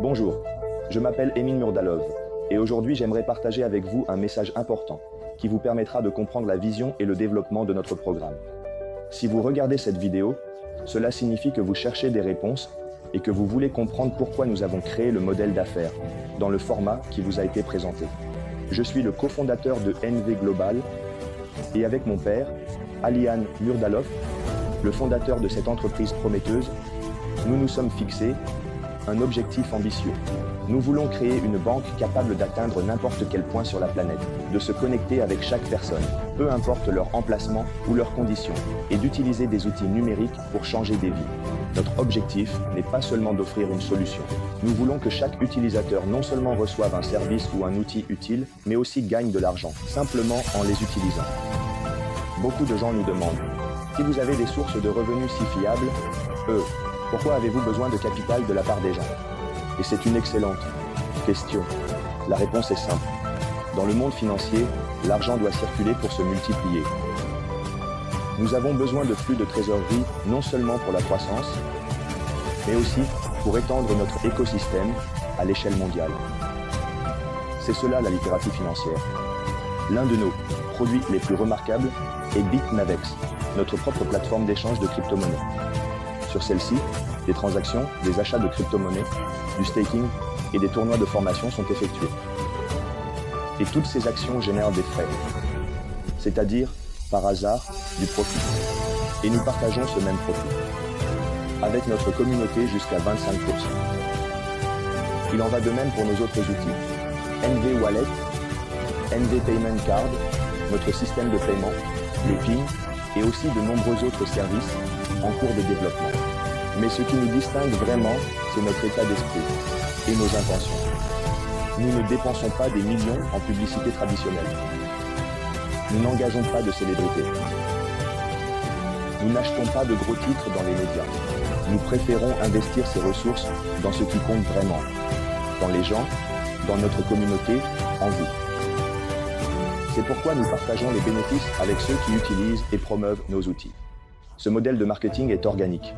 Bonjour, je m'appelle Emin Murdalov et aujourd'hui j'aimerais partager avec vous un message important qui vous permettra de comprendre la vision et le développement de notre programme. Si vous regardez cette vidéo, cela signifie que vous cherchez des réponses et que vous voulez comprendre pourquoi nous avons créé le modèle d'affaires dans le format qui vous a été présenté. Je suis le cofondateur de NV Global et avec mon père, Alian Murdalov, le fondateur de cette entreprise prometteuse, nous nous sommes fixés un objectif ambitieux. Nous voulons créer une banque capable d'atteindre n'importe quel point sur la planète, de se connecter avec chaque personne, peu importe leur emplacement ou leurs conditions, et d'utiliser des outils numériques pour changer des vies. Notre objectif n'est pas seulement d'offrir une solution. Nous voulons que chaque utilisateur non seulement reçoive un service ou un outil utile, mais aussi gagne de l'argent, simplement en les utilisant. Beaucoup de gens nous demandent, si vous avez des sources de revenus si fiables, pourquoi avez-vous besoin de capital de la part des gens? Et c'est une excellente question. La réponse est simple. Dans le monde financier, l'argent doit circuler pour se multiplier. Nous avons besoin de flux de trésorerie non seulement pour la croissance, mais aussi pour étendre notre écosystème à l'échelle mondiale. C'est cela la littératie financière. L'un de nos produits les plus remarquables est BitNavex, notre propre plateforme d'échange de crypto-monnaies. Sur celle-ci, des transactions, des achats de crypto-monnaies, du staking et des tournois de formation sont effectués. Et toutes ces actions génèrent des frais, c'est-à-dire, par hasard, du profit. Et nous partageons ce même profit, avec notre communauté jusqu'à 25%. Il en va de même pour nos autres outils. NV Wallet, NV Payment Card, notre système de paiement, les PIN, et aussi de nombreux autres services en cours de développement. Mais ce qui nous distingue vraiment, c'est notre état d'esprit et nos intentions. Nous ne dépensons pas des millions en publicité traditionnelle. Nous n'engageons pas de célébrités. Nous n'achetons pas de gros titres dans les médias. Nous préférons investir ces ressources dans ce qui compte vraiment, dans les gens, dans notre communauté, en vous. C'est pourquoi nous partageons les bénéfices avec ceux qui utilisent et promeuvent nos outils. Ce modèle de marketing est organique,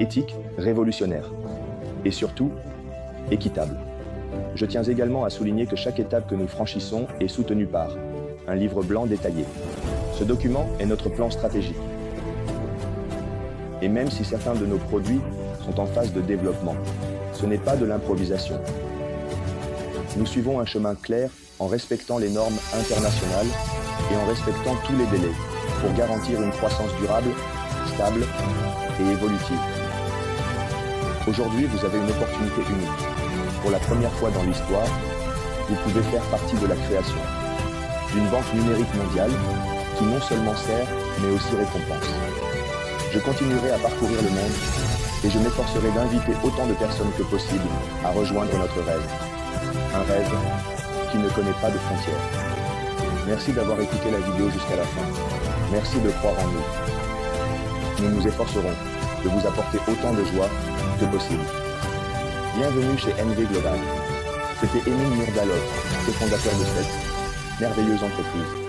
éthique, révolutionnaire et surtout équitable. Je tiens également à souligner que chaque étape que nous franchissons est soutenue par un livre blanc détaillé. Ce document est notre plan stratégique. Et même si certains de nos produits sont en phase de développement, ce n'est pas de l'improvisation. Nous suivons un chemin clair en respectant les normes internationales et en respectant tous les délais pour garantir une croissance durable, stable et évolutive. Aujourd'hui, vous avez une opportunité unique. Pour la première fois dans l'histoire, vous pouvez faire partie de la création d'une banque numérique mondiale qui non seulement sert, mais aussi récompense. Je continuerai à parcourir le monde et je m'efforcerai d'inviter autant de personnes que possible à rejoindre notre rêve. Un rêve qui ne connaît pas de frontières. Merci d'avoir écouté la vidéo jusqu'à la fin. Merci de croire en nous. Nous nous efforcerons de vous apporter autant de joie que possible. Bienvenue chez NV Global. C'était Emin Murdalov, cofondateur de cette merveilleuse entreprise.